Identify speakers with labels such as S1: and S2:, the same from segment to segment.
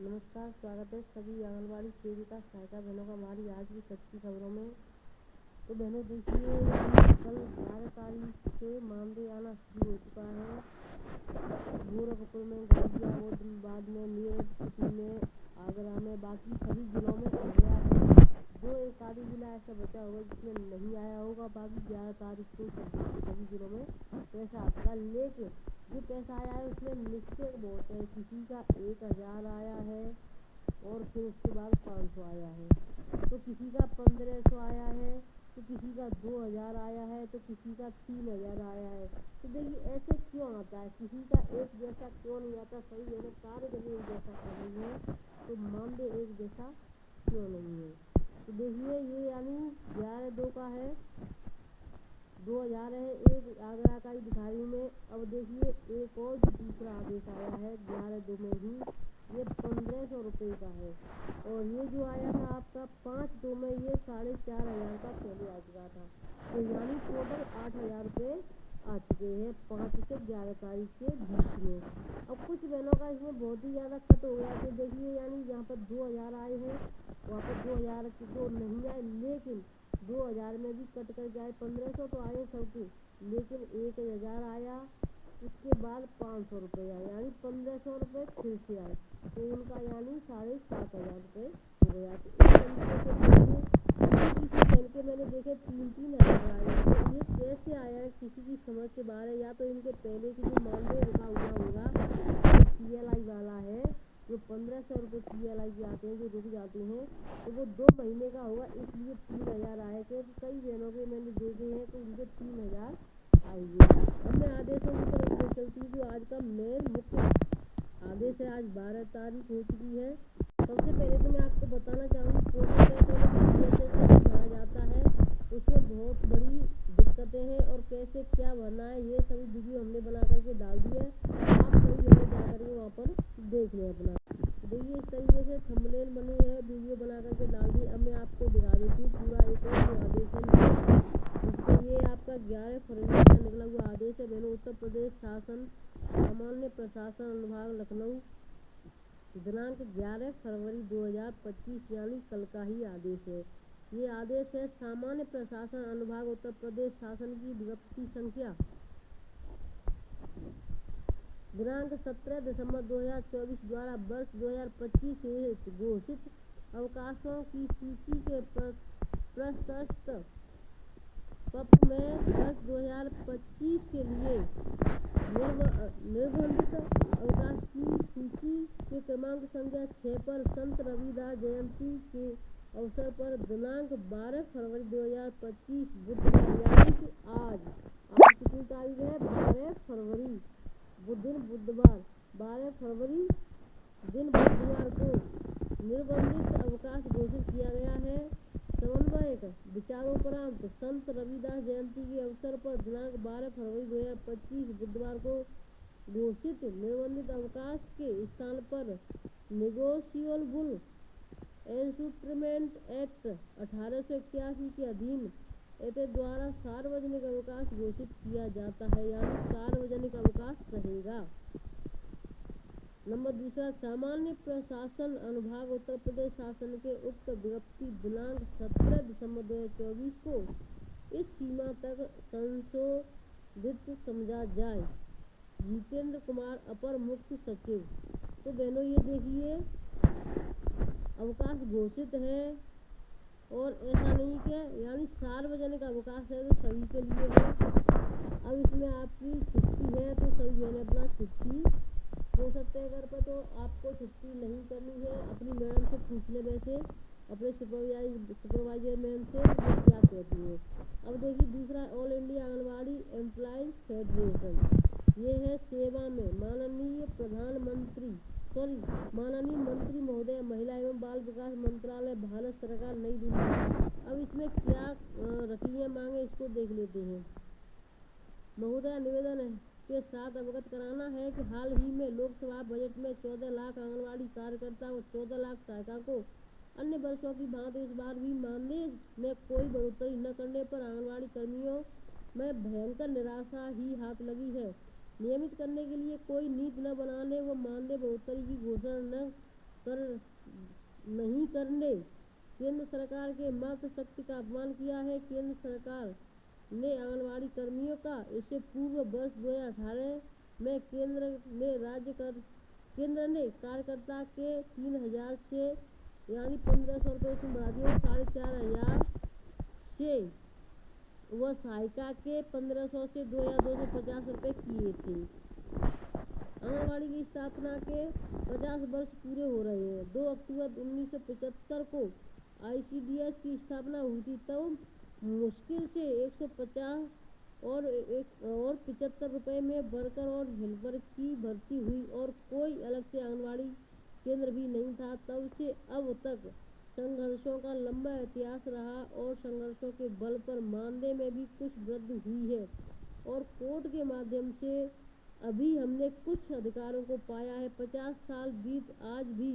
S1: नमस्कार, स्वागत है सभी आंगनबाड़ी सेविका सहायिका बहनों का हमारी आज की सच्ची खबरों में। तो बहनों देखिए, कल 11 तारीख से मानदेय आना शुरू हो चुका है। गोरखपुर में, गाजियाबाद में, मेरठ सिटी में, आगरा में, बाकी सभी जिलों में आ गया है। जो एक आधी जिला ऐसा बचा होगा जिसमें नहीं आया होगा, बाकी 11 तारीख को सभी जिलों में पैसा आता। लेकिन जो पैसा आया है उसमें मिस्टेक बहुत है। किसी का 1000 आया है और फिर उसके बाद 500 आया है, तो किसी का 1500 आया है, तो किसी का 2000 आया है, तो किसी का 3000 आया है। तो देखिए ऐसे क्यों आता है, किसी का एक जैसा क्यों नहीं आता। सही है ना, सारे जगह एक जैसा क्यों नहीं है, तो मानदेय एक जैसा क्यों नहीं है। तो देखिए ये यानी 11/2 का है, 2000 है। एक आगरा का ही दिखा रही हूँ मैं। अब देखिए एक और जो दूसरा आदेश आया है 11/2 में ही, ये 1500 रुपये का है। और ये जो आया था आपका 5/2 में, ये 4500 का पहले आ चुका था। तो यानी टोटल 8000 रुपये आ चुके हैं 5 से 11 तारीख के बीच में। अब कुछ बहनों का इसमें बहुत ही ज़्यादा कट हो गया। तो देखिए यानी जहाँ पर 2000 आए हैं वहाँ पर 2000 तो नहीं आए, लेकिन 2000 में भी कट कर जाए 1500 तो आए सबके, लेकिन 1000 आया, उसके बाद 500 रुपये आए, यानी 1500 रुपये फिर से आए। तो उनका यानी 7500 रुपये हो गया। तो इस तरीके से चल के मैंने देखे 3-3 हज़ार आए। तो ये कैसे आया है किसी की समझ से बाहर है। या तो इनके पहले की जो मानदेय रुका हुआ होगा, PLI वाला है, जो 1500 रुपये PLI के आते हैं, जो रुक जाते हैं, तो वो 2 महीने का होगा, इसलिए 3000 आए। क्योंकि कई बहनों के मैंने देखे हैं तो उनके 3000 आएंगे। अब मैं आदेशों की तरफ ले चलती हूँ। जो आज का मेन मुख्य आदेश है, आज 12 तारीख हो चुकी है। सबसे पहले तो मैं आपको बताना चाहूँगी पोर्टल कैसे भरा जाता है, उसमें बहुत बड़ी दिक्कतें हैं और कैसे क्या भरना है ये सभी वीडियो हमने बना करके डाल दी है। आप सभी जगह जा करके वहाँ पर देख लें अपना। देखिए इस तरीके से थंबनेल बनी है, वीडियो बना करके डाल दी। अब मैं आपको दिखा देती हूँ पूरा एक और जो आदेश है, जिसको ये आपका 11 फरवरी का निकला हुआ आदेश है बहनों। उत्तर प्रदेश शासन सामान्य प्रशासन अनुभाग लखनऊ, दिनांक 11 फरवरी 2025, यानी कल का ही आदेश है। ये आदेश है सामान्य प्रशासन अनुभाग उत्तर प्रदेश शासन की विज्ञप्ति संख्या दिनांक 17 दिसंबर 2024 द्वारा वर्ष 2025 से घोषित अवकाशों की सूची के प्रशस्त पत्र में वर्ष 2025 के लिए निर्बंधित अवकाश की सूची के क्रमांक संख्या 6 पर संत रविदास जयंती के अवसर पर दिनांक 12 फरवरी 2025 बुधवार, यानी कि आज कितनी तारीख है, 12 फरवरी दिन बुधवार, 12 फरवरी दिन बुधवार को निर्बंधित अवकाश घोषित किया गया है। समन्वयक विचारोपरांत संत रविदास जयंती के अवसर पर दिनांक 12 फरवरी 2025 बुधवार को घोषित निर्बंधित अवकाश के स्थान पर नेगोशिएबल इंस्ट्रूमेंट एक्ट 1881 के अधीन एटे द्वारा सार्वजनिक अवकाश घोषित किया जाता है, यानी सार्वजनिक अवकाश रहेगा। नंबर दूसरा, सामान्य प्रशासन अनुभाग उत्तर प्रदेश शासन के उक्त विज्ञप्ति दिनांक 17 दिसंबर 2024 को इस सीमा तक संशोधित समझा जाए। जितेंद्र कुमार, अपर मुख्य सचिव। तो बहनों ये देखिए अवकाश घोषित है और ऐसा नहीं कि यानी सार्वजनिक अवकाश है तो सभी के लिए है। अब इसमें आपकी छुट्टी है तो सभी बहनें अपना छुट्टी हो सकते हैं घर पर, तो आपको छुट्टी नहीं करनी है। अपनी मैडम से पूछ ले, वैसे अपने सुपरवाइजर मैम से वो क्या कहती है। अब देखिए दूसरा, all India anganwadi employ federation, ये है सेवा में माननीय मंत्री महोदय, महिला एवं बाल विकास मंत्रालय, भारत सरकार, नई दिल्ली। अब इसमें क्या रखी है मांगे, इसको देख लेते हैं। महोदय, निवेदन के साथ अवगत कराना है कि हाल ही में लोकसभा बजट में 14 लाख आंगनबाड़ी कार्यकर्ता और 14 लाख सहायिका को अन्य वर्षों की भांति इस बार भी मानदेय में कोई बढ़ोतरी न करने पर आंगनबाड़ी कर्मियों में भयंकर निराशा ही हाथ लगी है। नियमित करने के लिए कोई नीति न बनाने व मानदेय बढ़ोतरी की घोषणा न कर नहीं करने केंद्र सरकार के मातृशक्ति का अपमान किया है। केंद्र सरकार ने आंगनबाड़ी कर्मियों का इससे पूर्व वर्ष 2018 में केंद्र ने कार्यकर्ता के 3,000 से यानी 1,500 रुपये से बढ़ा दिए 4,500 से व सहायिका के 1,500 से 2,250 रुपये किए थे। आंगनबाड़ी की स्थापना के 50 वर्ष पूरे हो रहे हैं। 2 अक्टूबर 1975 को ICDS की स्थापना हुई थी, तब मुश्किल से 150 और 75 रुपये में वर्कर और हेल्पर की भर्ती हुई और कोई अलग से आंगनबाड़ी केंद्र भी नहीं था। तब से अब तक संघर्षों का लंबा इतिहास रहा और संघर्षों के बल पर मानदेय में भी कुछ वृद्धि हुई है और कोर्ट के माध्यम से अभी हमने कुछ अधिकारों को पाया है। 50 साल बीत आज भी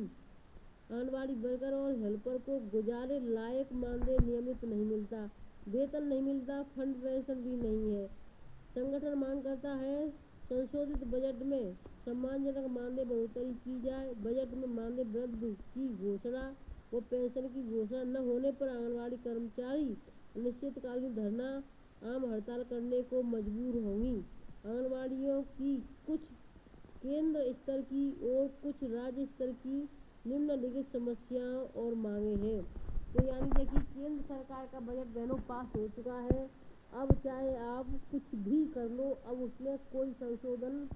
S1: आंगनबाड़ी वर्कर और हेल्पर को गुजारे लायक मानदेय नियमित नहीं मिलता, वेतन नहीं मिलता, फंड पेंशन भी नहीं है। संगठन मांग करता है संशोधित बजट में सम्मानजनक मानदेय बढ़ोतरी की जाए। बजट में मानदेय वृद्धि की घोषणा व पेंशन की घोषणा न होने पर आंगनबाड़ी कर्मचारी अनिश्चितकालीन धरना आम हड़ताल करने को मजबूर होंगी। आंगनबाड़ियों की कुछ केंद्र स्तर की और कुछ राज्य स्तर की निम्नलिखित समस्याओं और मांगे हैं। तो यानी देखिए केंद्र सरकार का बजट बहनों पास हो चुका है। अब चाहे आप कुछ भी कर लो, अब उसमें कोई संशोधन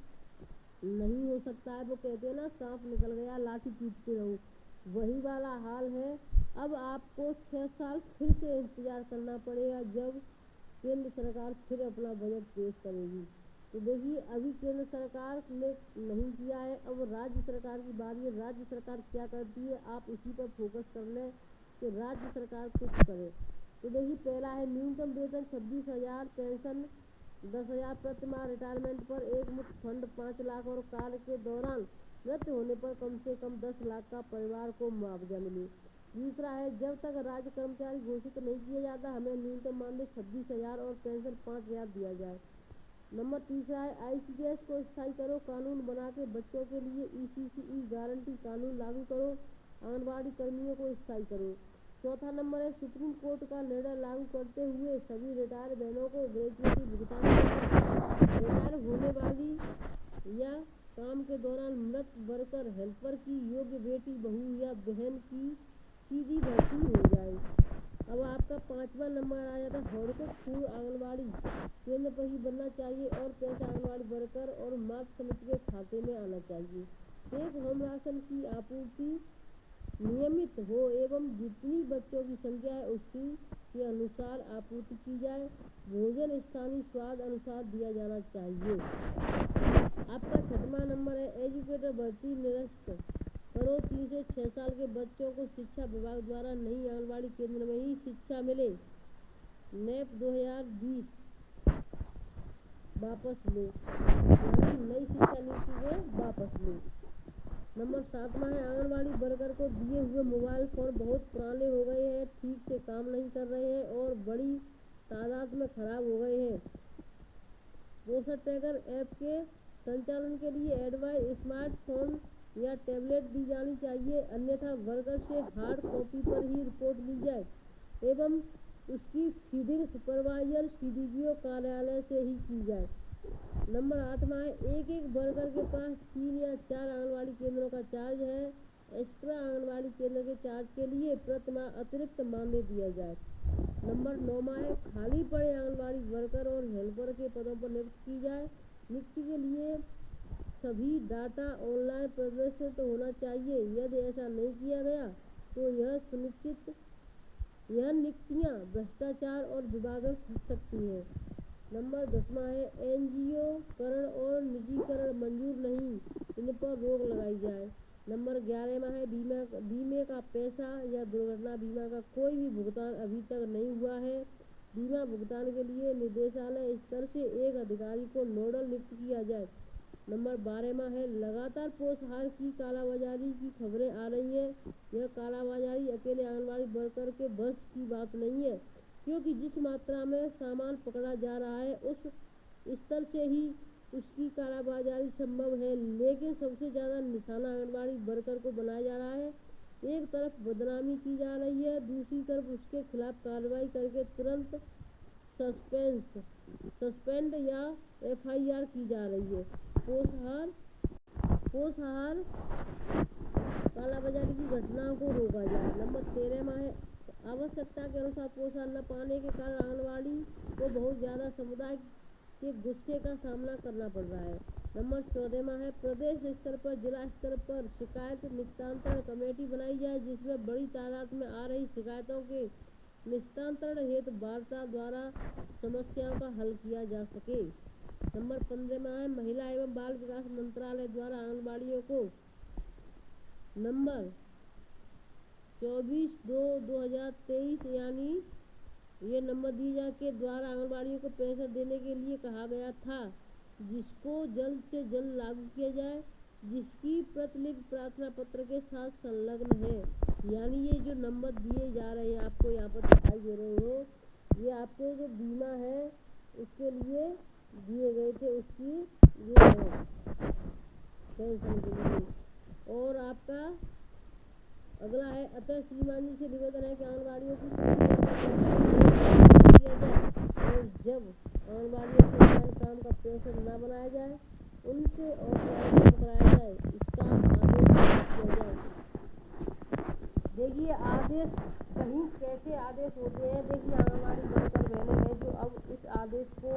S1: नहीं हो सकता है। वो कहते हैं ना, सांप निकल गया लाठी पीटते रहो, वही वाला हाल है। अब आपको 6 साल फिर से इंतजार करना पड़ेगा जब केंद्र सरकार फिर अपना बजट पेश करेगी। तो देखिए अभी केंद्र सरकार ने नहीं किया है, अब राज्य सरकार की बारी है। राज्य सरकार क्या करती है, आप इसी पर फोकस कर लें कि राज्य सरकार कुछ करे। तो देखिए पहला है न्यूनतम वेतन 26,000, पेंशन 10,000 प्रति माह, रिटायरमेंट पर एक मुश्त फंड 5 लाख और कार्य के दौरान मृत्यु होने पर कम से कम 10 लाख का परिवार को मुआवजा मिले। दूसरा है जब तक राज्य कर्मचारी घोषित नहीं किया जाता हमें न्यूनतम मानदेय 26,000 और पेंशन 5,000 दिया जाए। नंबर तीसरा है ICDS को स्थायी करो, कानून बना के बच्चों के लिए ECCE गारंटी कानून लागू करो, आंगनबाड़ी कर्मियों को स्थायी करो। चौथा नंबर है सुप्रीम कोर्ट का निर्णय लागू करते हुए सभी रिटायर बहनों को ग्रेजुएटी भुगतान करना। रिटायर होने वाली या काम के दौरान मृत वर्कर हेल्पर की योग्य बेटी, बहू या बहन की सीधी भर्ती हो जाए। अब आपका 5वां नंबर आ जाता है हॉर्टिक फूड आंगनबाड़ी केंद्र पर ही बनना चाहिए और पैसा आंगनबाड़ी वर्कर और मातृ समिति के खाते में आना चाहिए। टेक होम राशन की आपूर्ति नियमित हो एवं जितनी बच्चों की संख्या है उसी के अनुसार आपूर्ति की जाए। भोजन स्थानीय स्वाद अनुसार दिया जाना चाहिए। आपका 6वां नंबर है एजुकेटर भर्ती निरस्त करो। 3 से 6 साल के बच्चों को शिक्षा विभाग द्वारा नई आंगनबाड़ी केंद्र में ही शिक्षा मिले। NEP 2020 वापस लो, यानी नई शिक्षा नीति को वापस लो। नंबर 7वां है आंगनबाड़ी वर्कर को दिए हुए मोबाइल फोन बहुत पुराने हो गए हैं, ठीक से काम नहीं कर रहे हैं और बड़ी तादाद में खराब हो गए हैं। पोषण ट्रैकर ऐप के संचालन के लिए एंड्रॉयड स्मार्टफोन या टैबलेट दी जानी चाहिए, अन्यथा वर्कर से हार्ड कॉपी पर ही रिपोर्ट ली जाए एवं उसकी फीडिंग सुपरवाइजर CDPO कार्यालय से ही की जाए। नंबर 8वां है एक वर्कर के पास 3 या 4 आंगनबाड़ी केंद्रों का चार्ज है। एक्स्ट्रा आंगनबाड़ी केंद्र के चार्ज के लिए प्रति माह अतिरिक्त मानदेय दिया जाए। नंबर 9वां है खाली पड़े आंगनबाड़ी वर्कर और हेल्पर के पदों पर नियुक्ति की जाए। नियुक्ति के लिए सभी डाटा ऑनलाइन प्रदर्शित होना चाहिए। यदि ऐसा नहीं किया गया तो यह नियुक्तियां भ्रष्टाचार और विवादों में फंस सकती हैं। नंबर 10वां है NGO करण और निजीकरण मंजूर नहीं, इन पर रोक लगाई जाए। नंबर 11वां है बीमे का पैसा या दुर्घटना बीमा का कोई भी भुगतान अभी तक नहीं हुआ है। बीमा भुगतान के लिए निदेशालय स्तर से एक अधिकारी को नोडल नियुक्त किया जाए। नंबर 12वां है लगातार पोषाहार की कालाबाजारी की खबरें आ रही हैं। यह कालाबाजारी अकेले आंगनबाड़ी वर्कर के बस की बात नहीं है, क्योंकि जिस मात्रा में सामान पकड़ा जा रहा है उस स्तर से ही उसकी कालाबाजारी संभव है, लेकिन सबसे ज़्यादा निशाना आंगनबाड़ी वर्कर को बनाया जा रहा है। एक तरफ बदनामी की जा रही है, दूसरी तरफ उसके खिलाफ कार्रवाई करके तुरंत सस्पेंड या FIR की जा रही है। पोषाहार कालाबाजारी की घटनाओं को रोका जाए। नंबर 13 में है आवश्यकता के अनुसार पोषण न पाने के कारण आंगनबाड़ी को बहुत ज़्यादा समुदाय के गुस्से का सामना करना पड़ रहा है। नंबर 14 में है प्रदेश स्तर पर जिला स्तर पर शिकायत निस्तारण कमेटी बनाई जाए, जिसमें बड़ी तादाद में आ रही शिकायतों के निस्तारण हेतु वार्ता द्वारा समस्याओं का हल किया जा सके। नंबर 15 में है महिला एवं बाल विकास मंत्रालय द्वारा आंगनबाड़ियों को नंबर 24/2/2023 यानी ये नंबर दी जा के द्वारा आंगनबाड़ियों को पैसा देने के लिए कहा गया था, जिसको जल्द से जल्द लागू किया जाए, जिसकी प्रतिलिपि प्रार्थना पत्र के साथ संलग्न है। यानी ये जो नंबर दिए जा रहे हैं आपको यहाँ पर दिखाई दे रहे हैं, ये आपको जो बीमा है उसके लिए दिए गए थे, उसकी ये है पेंशन के लिए। और आपका अगला है अतः श्रीमान जी से निवेदन है कि आंगनबाड़ियों की किया जाए और जब आंगनबाड़ियों के काम का प्रेशर न बनाया जाए, उनसे और कराया जाए, इसका आदेश किया जाए। देखिए आदेश कहीं कैसे आदेश होते हैं। देखिए आंगनबाड़ी वर्कर बहनें हैं जो अब इस आदेश को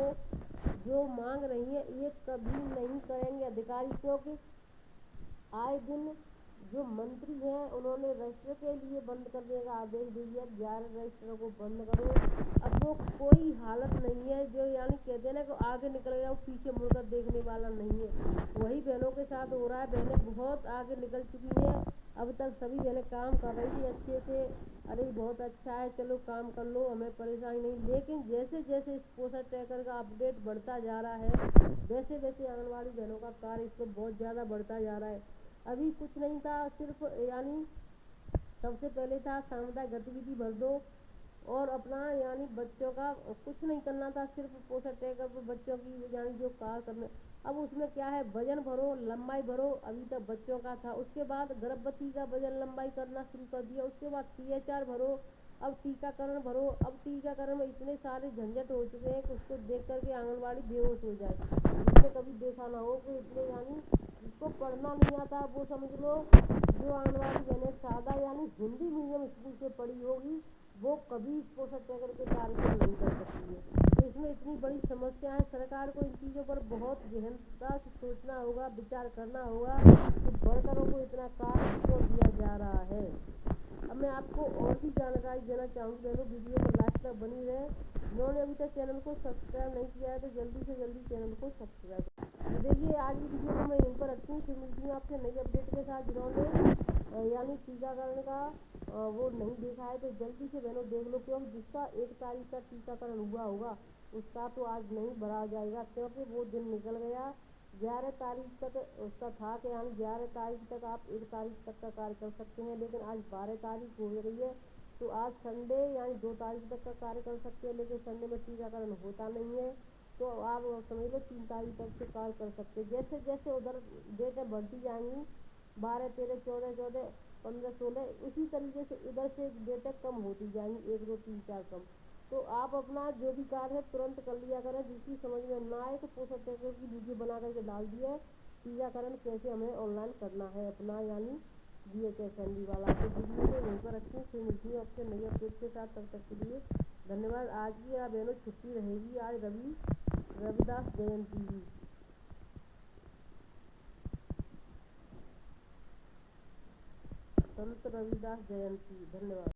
S1: जो मांग रही है ये कभी नहीं करेंगे अधिकारी, क्योंकि आए दिन जो मंत्री हैं उन्होंने रजिस्टर के लिए बंद करने का आदेश दे दिया, 11 रजिस्टरों को बंद करो। अब वो कोई हालत नहीं है जो यानी कहते हैं ना कि आगे निकल गया वो पीछे मुड़कर देखने वाला नहीं है, वही बहनों के साथ हो रहा है। बहनें बहुत आगे निकल चुकी हैं, अब तक सभी बहनें काम कर रही थी अच्छे से, अरे बहुत अच्छा है चलो काम कर लो हमें परेशानी नहीं, लेकिन जैसे जैसे इस पोषण ट्रैकर का अपडेट बढ़ता जा रहा है वैसे वैसे आंगनबाड़ी बहनों का कार्य इस पर बहुत ज़्यादा बढ़ता जा रहा है। अभी कुछ नहीं था, सिर्फ यानी सबसे पहले था सामुदायिक गतिविधि भर दो और अपना यानी बच्चों का कुछ नहीं करना था, सिर्फ पोषण ट्रैकर पर बच्चों की यानी जो कार्य करने। अब उसमें क्या है वजन भरो लंबाई भरो, अभी तक बच्चों का था, उसके बाद गर्भवती का वजन लंबाई करना शुरू कर दिया, उसके बाद THR भरो, अब टीकाकरण भरो। अब टीकाकरण में इतने सारे झंझट हो चुके हैं कि उसको देख करके आंगनबाड़ी बेहोश हो जाए, जिसने कभी देखा ना हो कि इतने यानी जिसको पढ़ना नहीं आता वो समझ लो जो आंगनबाड़ी बहनें सादा यानी हिंदी मीडियम स्कूल से पढ़ी होगी वो कभी इस पोषण ट्रैकर के कार्य को नहीं कर सकती है। तो इसमें इतनी बड़ी समस्या है, सरकार को इन चीज़ों पर बहुत गहनता से सोचना होगा, विचार करना होगा कि वर्करों को इतना कार्य क्यों दिया जा रहा है। अब मैं आपको और भी जानकारी देना चाहूँगी, बहनों वीडियो को लास्ट तक बनी रहे। जिन्होंने अभी तक चैनल को सब्सक्राइब नहीं किया है तो जल्दी से जल्दी चैनल को सब्सक्राइब करें। तो देखिए आज की वीडियो को मैं यहीं पर रखती हूँ, फिर मिलती हूँ आपसे नई अपडेट के साथ। जिन्होंने यानी टीकाकरण का वो नहीं देखा है तो जल्दी से बहनों देख लो, क्योंकि जिसका 1 तारीख का टीकाकरण हुआ होगा उसका तो आज नहीं भरा जाएगा, क्योंकि वो दिन निकल गया। 11 तारीख तक उसका था कि यानी 11 तारीख तक आप 1 तारीख तक का कार्य कर सकते हैं, लेकिन आज 12 तारीख हो गई है तो आज संडे यानी 2 तारीख तक का कार्य कर सकते हैं, लेकिन संडे में टीकाकरण होता नहीं है तो आप समझ लो 3 तारीख तक से कार्य कर सकते हैं। जैसे जैसे उधर डेटें बढ़ती जाएंगी 12, 13, 14, 14, 15, 16 उसी तरीके से इधर से डेटें कम होती जाएंगी, 1, 2, 3, 4 कम। तो आप अपना जो भी कार्य है तुरंत कर लिया करें, जिसकी समझ में ना आए तो पोषण ट्रैकर की वीडियो बना करके डाल दिया टीकाकरण कैसे हमें ऑनलाइन करना है अपना यानी DHSND वाला। तो वीडियो को यहीं पर रखूँ, फिर मिलती हूँ आपसे नई अपडेट के साथ, तब तक के लिए धन्यवाद। आज की आप बहनों छुट्टी रहेगी, आज रविदास जयंती, संत रविदास जयंती। धन्यवाद।